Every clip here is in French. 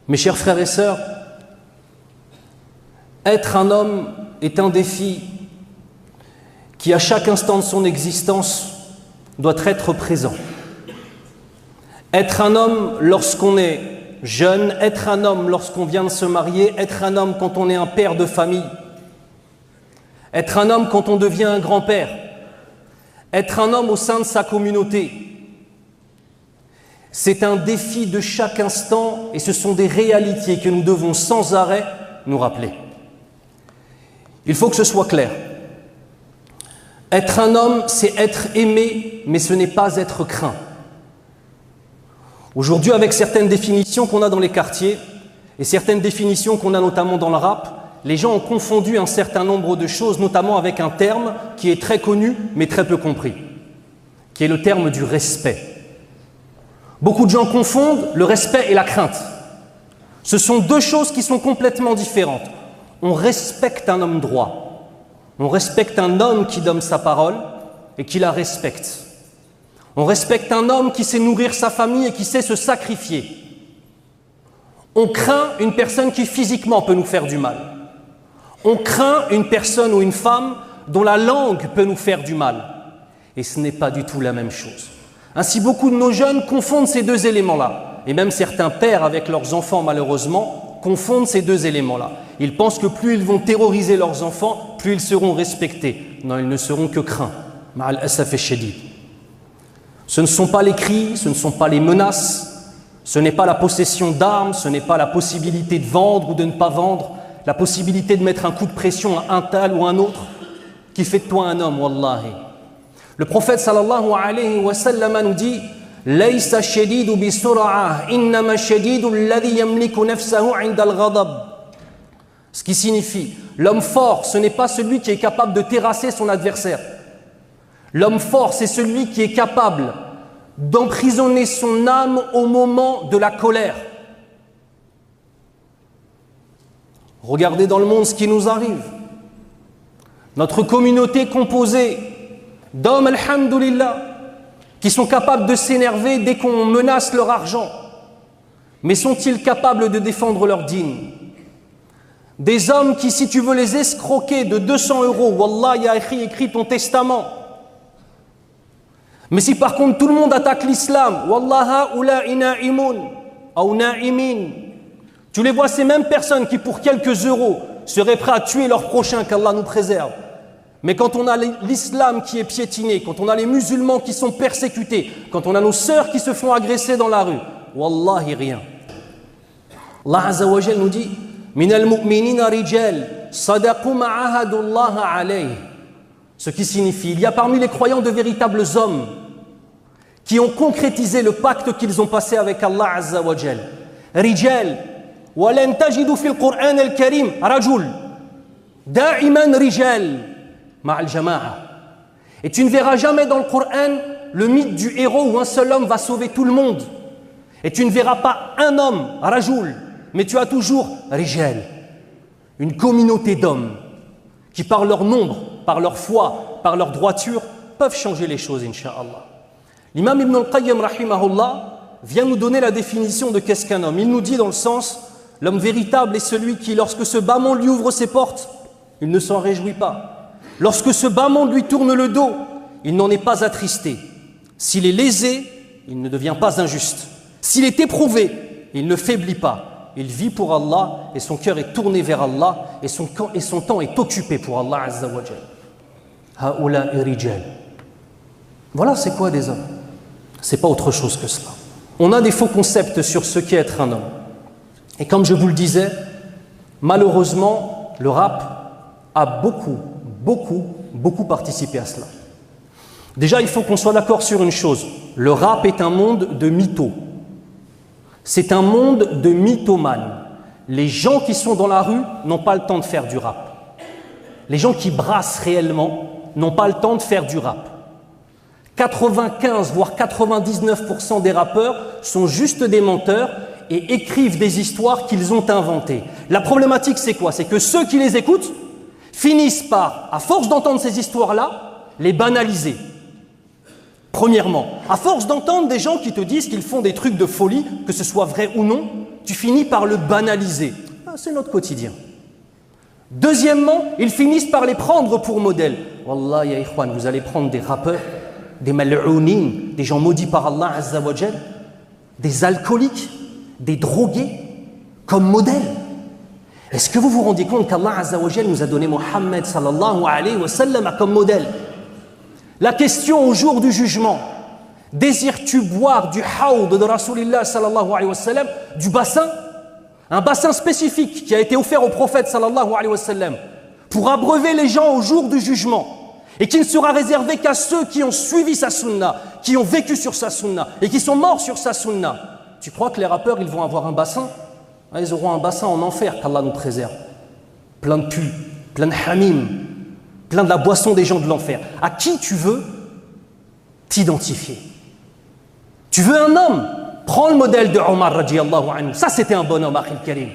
Mes chers frères et sœurs, être un homme est un défi qui, à chaque instant de son existence, doit être présent. Être un homme lorsqu'on est jeune, être un homme lorsqu'on vient de se marier, être un homme quand on est un père de famille, être un homme quand on devient un grand-père, être un homme au sein de sa communauté. C'est un défi de chaque instant et ce sont des réalités que nous devons sans arrêt nous rappeler. Il faut que ce soit clair. Être un homme, c'est être aimé, mais ce n'est pas être craint. Aujourd'hui, avec certaines définitions qu'on a dans les quartiers et certaines définitions qu'on a notamment dans le rap, les gens ont confondu un certain nombre de choses, notamment avec un terme qui est très connu, mais très peu compris, qui est le terme du respect. Beaucoup de gens confondent le respect et la crainte. Ce sont deux choses qui sont complètement différentes. On respecte un homme droit. On respecte un homme qui donne sa parole et qui la respecte. On respecte un homme qui sait nourrir sa famille et qui sait se sacrifier. On craint une personne qui physiquement peut nous faire du mal. On craint une personne ou une femme dont la langue peut nous faire du mal. Et ce n'est pas du tout la même chose. Ainsi, beaucoup de nos jeunes confondent ces deux éléments-là. Et même certains pères avec leurs enfants, malheureusement, confondent ces deux éléments-là. Ils pensent que plus ils vont terroriser leurs enfants, plus ils seront respectés. Non, ils ne seront que craints. Ma'al asaf shadid. Ce ne sont pas les cris, ce ne sont pas les menaces, ce n'est pas la possession d'armes, ce n'est pas la possibilité de vendre ou de ne pas vendre, la possibilité de mettre un coup de pression à un tel ou un autre qui fait de toi un homme, wallahi. Le prophète sallallahu alayhi wa sallam nous dit Laysa shadidu bi sur'ah, innama shadidu alladhi yamliku nafsahu 'inda al-ghadab. Ce qui signifie, l'homme fort, ce n'est pas celui qui est capable de terrasser son adversaire. L'homme fort, c'est celui qui est capable d'emprisonner son âme au moment de la colère. Regardez dans le monde ce qui nous arrive. Notre communauté composée d'hommes, alhamdoulilah, qui sont capables de s'énerver dès qu'on menace leur argent. Mais sont-ils capables de défendre leur dîne? Des hommes qui, si tu veux les escroquer de 200 €, wallah, ya écrit ton testament. Mais si par contre tout le monde attaque l'islam, wallah haula'i na'imun ou na'imin, tu les vois, ces mêmes personnes qui pour quelques euros seraient prêts à tuer leur prochain, qu'Allah nous préserve. Mais quand on a l'islam qui est piétiné, quand on a les musulmans qui sont persécutés, quand on a nos sœurs qui se font agresser dans la rue, wallahi rien. Allah Azza wa Jal nous dit Minal mu'minina rijal sadaqu ma'ahadullah alayh. Ce qui signifie, il y a parmi les croyants de véritables hommes qui ont concrétisé le pacte qu'ils ont passé avec Allah Azza wa Jal. Rijal, wa lan tajidu fil Qur'an al-Karim rajul, da'iman rijal ma'al jama'a. Et tu ne verras jamais dans le Coran le mythe du héros où un seul homme va sauver tout le monde. Et tu ne verras pas un homme, rajul, mais tu as toujours rijal, une communauté d'hommes qui par leur nombre, par leur foi, par leur droiture, peuvent changer les choses, incha'Allah. L'imam Ibn al-Qayyim, rahimahullah, vient nous donner la définition de qu'est-ce qu'un homme. Il nous dit dans le sens, l'homme véritable est celui qui, lorsque ce bas monde lui ouvre ses portes, il ne s'en réjouit pas. Lorsque ce bas monde lui tourne le dos, il n'en est pas attristé. S'il est lésé, il ne devient pas injuste. S'il est éprouvé, il ne faiblit pas. Il vit pour Allah et son cœur est tourné vers Allah et son temps est occupé pour Allah Azza wa Jal. Haoula'i rijal. Voilà c'est quoi des hommes. C'est pas autre chose que cela. On a des faux concepts sur ce qu'est être un homme. Et comme je vous le disais, malheureusement, le rap a beaucoup participé à cela. Déjà, il faut qu'on soit d'accord sur une chose. Le rap est un monde de mythos. C'est un monde de mythomanes. Les gens qui sont dans la rue n'ont pas le temps de faire du rap. Les gens qui brassent réellement n'ont pas le temps de faire du rap. 95 voire 99% des rappeurs sont juste des menteurs et écrivent des histoires qu'ils ont inventées. La problématique, c'est quoi? C'est que ceux qui les écoutent finissent par, à force d'entendre ces histoires-là, les banaliser. Premièrement, à force d'entendre des gens qui te disent qu'ils font des trucs de folie, que ce soit vrai ou non, tu finis par le banaliser. Ah, c'est notre quotidien. Deuxièmement, ils finissent par les prendre pour modèle. Wallah, ya ikhwan, vous allez prendre des rappeurs, des mal'ounin, des gens maudits par Allah Azza wa Jal, des alcooliques, des drogués, comme modèle. Est-ce que vous vous rendez compte qu'Allah Azza wa Jal nous a donné Muhammad sallallahu alayhi wa sallam comme modèle? La question au jour du jugement, désires-tu boire du haoud de Rasulillah sallallahu alayhi wa sallam, du bassin? Un bassin spécifique qui a été offert au prophète sallallahu alayhi wa sallam pour abreuver les gens au jour du jugement et qui ne sera réservé qu'à ceux qui ont suivi sa sunna, qui ont vécu sur sa sunna et qui sont morts sur sa sunna. Tu crois que les rappeurs, ils vont avoir un bassin? Ils auront un bassin en enfer, qu'Allah nous préserve. Plein de pu, plein de hamim, plein de la boisson des gens de l'enfer. À qui tu veux t'identifier? Tu veux un homme? Prends le modèle de Omar radiyallahu anhu. Ça, c'était un bon homme, Akhil Karim,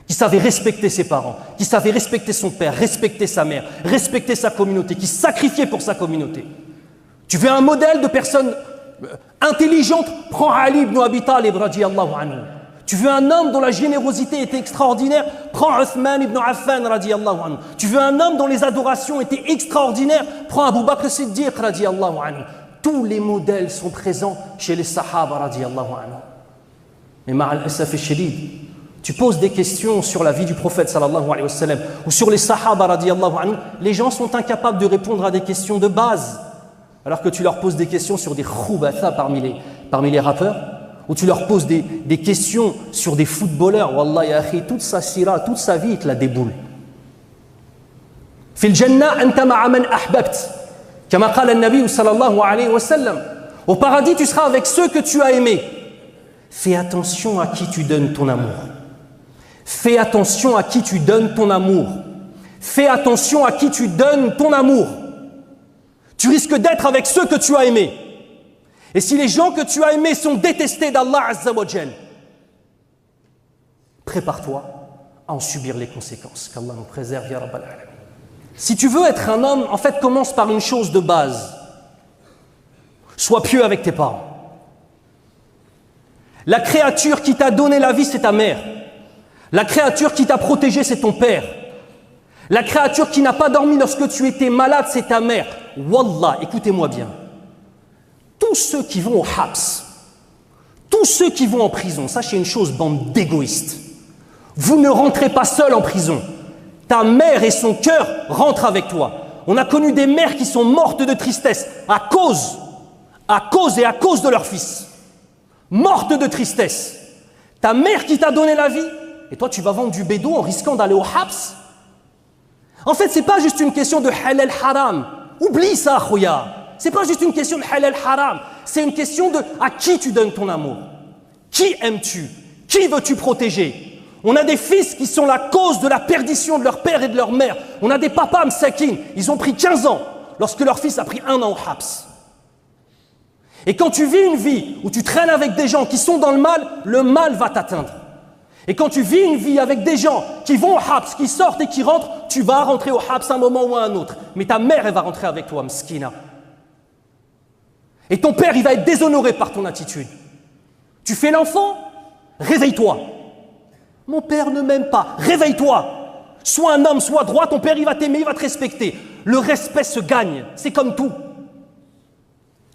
qui savait respecter ses parents, qui savait respecter son père, respecter sa mère, respecter sa communauté, qui sacrifiait pour sa communauté. Tu veux un modèle de personne intelligente? Prends Ali ibn Abi Talib radiyallahu anhu. Tu veux un homme dont la générosité était extraordinaire? Prends Uthman ibn Affan radiyallahu anhu. Tu veux un homme dont les adorations étaient extraordinaires? Prends Abu Bakr Siddiq radiyallahu anhu. Tous les modèles sont présents chez les Sahaba radiyallahu anhu. Mais ma'al asaf al-shadid, tu poses des questions sur la vie du prophète sallallahu alayhi wa sallam ou sur les Sahaba radiyallahu anhu, les gens sont incapables de répondre à des questions de base, alors que tu leur poses des questions sur des khoubatha parmi les rappeurs, ou tu leur poses des questions sur des footballeurs. Wallah ya akhi, toute sa sira, toute sa vie, il te la déboule. Fil jannah anta ma'a man ahbabt. Kama qala an-nabi sallallahu alayhi wa sallam. Au paradis, tu seras avec ceux que tu as aimés. Fais attention à qui tu donnes ton amour. Fais attention à qui tu donnes ton amour. Fais attention à qui tu donnes ton amour. Tu risques d'être avec ceux que tu as aimés. Et si les gens que tu as aimés sont détestés d'Allah Azza wa Jal, prépare-toi à en subir les conséquences. Qu'Allah nous préserve, ya Rabbal Alamin. Si tu veux être un homme, en fait, commence par une chose de base. Sois pieux avec tes parents. La créature qui t'a donné la vie, c'est ta mère. La créature qui t'a protégé, c'est ton père. La créature qui n'a pas dormi lorsque tu étais malade, c'est ta mère. Wallah, écoutez-moi bien. Tous ceux qui vont au habs, tous ceux qui vont en prison, sachez une chose, bande d'égoïstes. Vous ne rentrez pas seul en prison. Ta mère et son cœur rentrent avec toi. On a connu des mères qui sont mortes de tristesse à cause de leur fils. Mortes de tristesse. Ta mère qui t'a donné la vie, et toi tu vas vendre du bédo en risquant d'aller au habs. En fait, c'est pas juste une question de halal haram. Oublie ça, khouya. C'est pas juste une question de halal haram. C'est une question de à qui tu donnes ton amour. Qui aimes-tu? Qui veux-tu protéger? On a des fils qui sont la cause de la perdition de leur père et de leur mère. On a des papas msakin, ils ont pris 15 ans lorsque leur fils a pris 1 an au habs. Et quand tu vis une vie où tu traînes avec des gens qui sont dans le mal va t'atteindre. Et quand tu vis une vie avec des gens qui vont au habs, qui sortent et qui rentrent, tu vas rentrer au habs un moment ou à un autre. Mais ta mère, elle va rentrer avec toi, mskina. Et ton père, il va être déshonoré par ton attitude. Tu fais l'enfant, réveille-toi. Mon père ne m'aime pas, réveille-toi. Sois un homme, sois droit, ton père, il va t'aimer, il va te respecter. Le respect se gagne, c'est comme tout.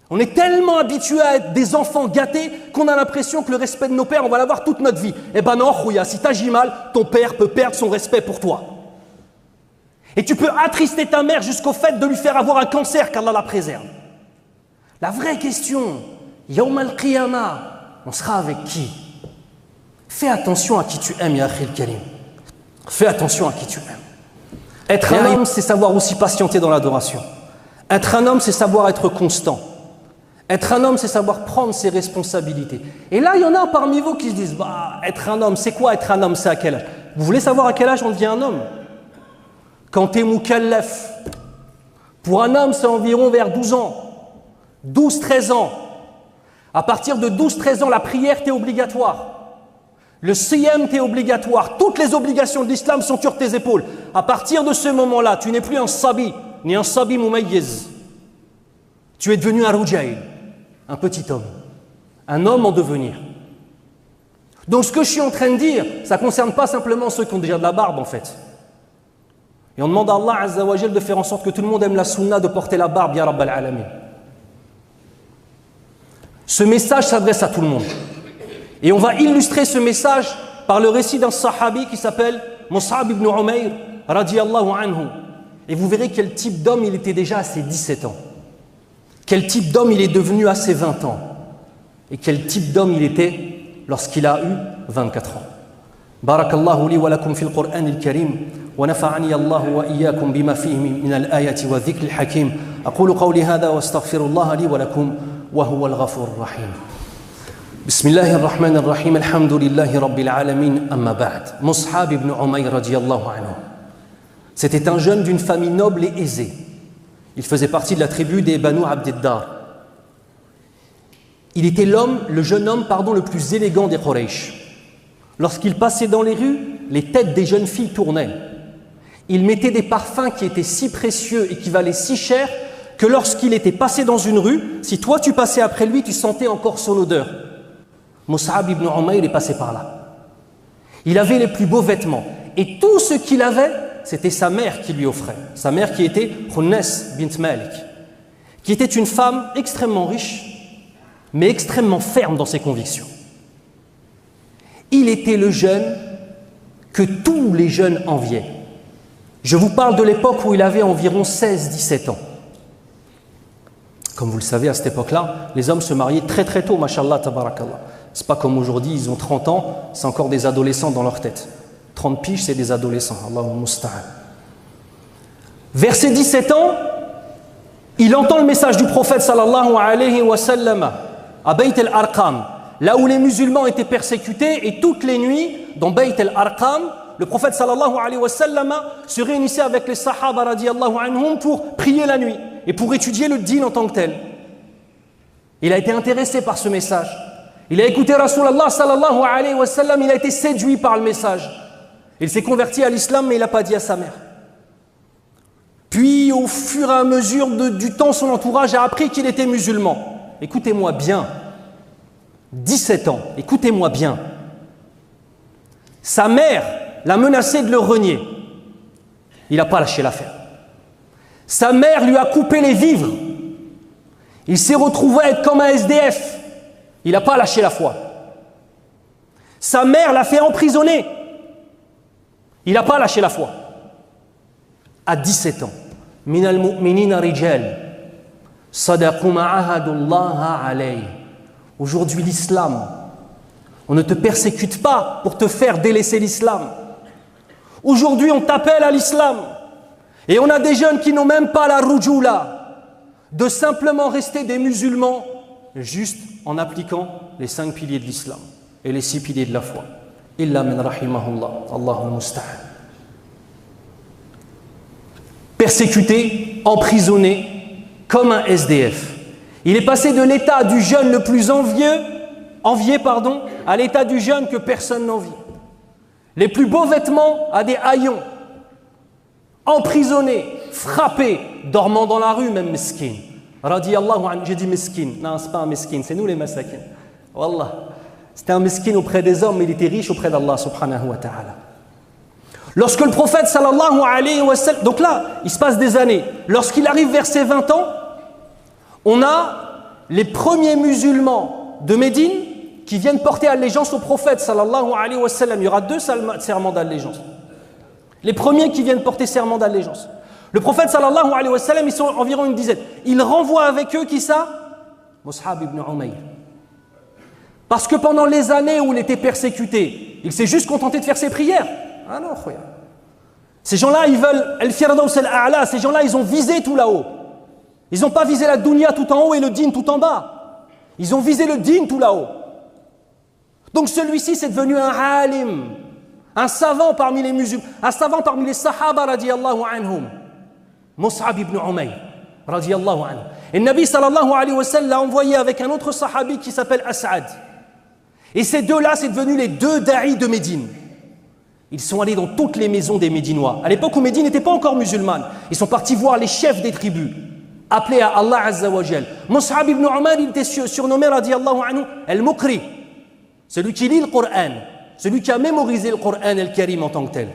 On est tellement habitués à être des enfants gâtés qu'on a l'impression que le respect de nos pères, on va l'avoir toute notre vie. Eh ben non, khouya, si t'agis mal, ton père peut perdre son respect pour toi. Et tu peux attrister ta mère jusqu'au fait de lui faire avoir un cancer, qu'Allah la préserve. La vraie question, Yawm al-Qiyamah, on sera avec qui? Fais attention à qui tu aimes, ya akhil karim. Fais attention à qui tu aimes. Être un homme, c'est savoir aussi patienter dans l'adoration. Être un homme, c'est savoir être constant. Être un homme, c'est savoir prendre ses responsabilités. Et là, il y en a parmi vous qui se disent, bah, être un homme, c'est quoi être un homme? C'est à quel âge? Vous voulez savoir à quel âge on devient un homme? Quand tu es mukallaf. Pour un homme, c'est environ vers 12 ans. 12-13 ans. À partir de 12-13 ans, la prière t'est obligatoire. Le siyam t'est obligatoire. Toutes les obligations de l'islam sont sur tes épaules. À partir de ce moment-là, tu n'es plus un sabi, ni un sabi mumayyiz. Tu es devenu un rujail, un petit homme. Un homme en devenir. Donc ce que je suis en train de dire, ça ne concerne pas simplement ceux qui ont déjà de la barbe en fait. Et on demande à Allah Azza wa Jal de faire en sorte que tout le monde aime la sunna de porter la barbe, ya Rabbal Alamin. Ce message s'adresse à tout le monde. Et on va illustrer ce message par le récit d'un sahabi qui s'appelle Mus'ab ibn Umayr, radiyallahu anhu. Et vous verrez quel type d'homme il était déjà à ses 17 ans. Quel type d'homme il est devenu à ses 20 ans. Et quel type d'homme il était lorsqu'il a eu 24 ans. Barakallahu li wa lakum fil Qur'an al-Karim. ونفعني الله وإياكم بما فيه من الآيات والذكر الحكيم أقول قولي هذا واستغفر الله لي ولكم وهو الغفور الرحيم بسم الله الرحمن الرحيم الحمد لله رب العالمين أما بعد مصعب بن عمير رضي الله عنه. C'était un jeune d'une famille noble et aisée. Il faisait partie de la tribu des Banu Abdiddar. Il était le jeune homme le plus élégant des Quraysh. Lorsqu'il passait dans les rues, les têtes des jeunes filles tournaient. Il mettait des parfums qui étaient si précieux et qui valaient si cher que lorsqu'il était passé dans une rue, si toi tu passais après lui, tu sentais encore son odeur. Mus'ab ibn Umayr est passé par là. Il avait les plus beaux vêtements et tout ce qu'il avait, c'était sa mère qui lui offrait. Sa mère qui était Khunnas bint Malik, qui était une femme extrêmement riche, mais extrêmement ferme dans ses convictions. Il était le jeune que tous les jeunes enviaient. Je vous parle de l'époque où il avait environ 16-17 ans. Comme vous le savez, à cette époque-là, les hommes se mariaient très très tôt, mashallah, tabarakallah. C'est pas comme aujourd'hui, ils ont 30 ans, c'est encore des adolescents dans leur tête. 30 piges, c'est des adolescents, Allahumma musta'an. Vers ses 17 ans, il entend le message du prophète sallallahu alayhi wa sallam à Bayt al-Arqam, là où les musulmans étaient persécutés, et toutes les nuits, dans Bayt al-Arqam, le prophète sallallahu alayhi wa sallam se réunissait avec les sahaba radiyallahu anhum pour prier la nuit et pour étudier le dîn en tant que tel. Il a été intéressé par ce message. Il a écouté Rasulallah sallallahu alayhi wa sallam, il a été séduit par le message. Il s'est converti à l'islam, mais il n'a pas dit à sa mère. Puis, au fur et à mesure du temps, son entourage a appris qu'il était musulman. Écoutez-moi bien. 17 ans, écoutez-moi bien. Sa mère l'a menacé de le renier. Il n'a pas lâché l'affaire. Sa mère lui a coupé les vivres. Il s'est retrouvé à être comme un SDF. Il n'a pas lâché la foi. Sa mère l'a fait emprisonner. Il n'a pas lâché la foi. À 17 ans. Minal mu'minina rijal sadaqu ma'ahadullah alayhi. Aujourd'hui, l'islam, on ne te persécute pas pour te faire délaisser l'islam. Aujourd'hui, on t'appelle à l'islam. Et on a des jeunes qui n'ont même pas la rujula de simplement rester des musulmans juste en appliquant les 5 piliers de l'islam et les 6 piliers de la foi. Illa min rahimahullah, Allahul musta'an. Persécuté, emprisonné, comme un SDF. Il est passé de l'état du jeune le plus envié, à l'état du jeune que personne n'envie. Les plus beaux vêtements à des haillons. Emprisonné, frappé, dormant dans la rue, même meskin. Radiyallahu anhu, j'ai dit meskin. Non, c'est pas un meskin, c'est nous les masakin. Wallah. C'était un meskin auprès des hommes, mais il était riche auprès d'Allah subhanahu wa ta'ala. Lorsque le prophète sallallahu alayhi wa sallam, donc là, il se passe des années. Lorsqu'il arrive vers ses 20 ans, on a les premiers musulmans de Médine qui viennent porter allégeance au prophète sallallahu alayhi wa sallam. Il y aura 2 serments d'allégeance. Les premiers qui viennent porter serment d'allégeance. Le prophète sallallahu alayhi wa sallam, ils sont environ une dizaine. Il renvoie avec eux qui ça? Mus'ab ibn Umayr. Parce que pendant les années où il était persécuté, il s'est juste contenté de faire ses prières. Ah non, khoya. Ces gens-là, ils veulent al-firdaus al-a'la. Ces gens-là, ils ont visé tout là-haut. Ils n'ont pas visé la dunya tout en haut et le din tout en bas. Ils ont visé le din tout là-haut. Donc celui-ci, c'est devenu un alim, un savant parmi les musulmans, un savant parmi les sahaba radiyallahu anhum. Mus'ab ibn Umayr radiyallahu anhu. Et le Nabi sallallahu alayhi wa sallam l'a envoyé avec un autre sahabi qui s'appelle As'ad. Et ces deux-là, c'est devenu les 2 da'i de Médine. Ils sont allés dans toutes les maisons des Médinois. À l'époque où Médine n'était pas encore musulmane, ils sont partis voir les chefs des tribus, appelés à Allah Azza wa Jal. Mus'ab ibn Umayr, il était surnommé radiyallahu anhu al-Mukri. celui qui lit le Coran, celui qui a mémorisé le Coran et le Karim en tant que tel.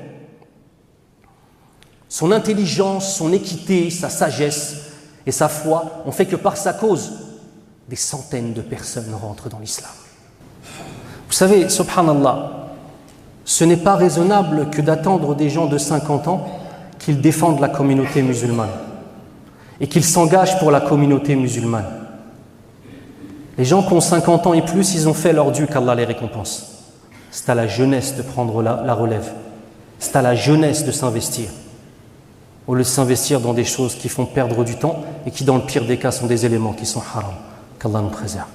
Son intelligence, son équité, sa sagesse et sa foi ont fait que par sa cause, des centaines de personnes rentrent dans l'islam. Vous savez, subhanallah, ce n'est pas raisonnable que d'attendre des gens de 50 ans qu'ils défendent la communauté musulmane et qu'ils s'engagent pour la communauté musulmane. Les gens qui ont 50 ans et plus, ils ont fait leur dû, qu'Allah les récompense. C'est à la jeunesse de prendre la relève. C'est à la jeunesse de s'investir. Au lieu de s'investir dans des choses qui font perdre du temps et qui, dans le pire des cas, sont des éléments qui sont haram. Qu'Allah nous préserve.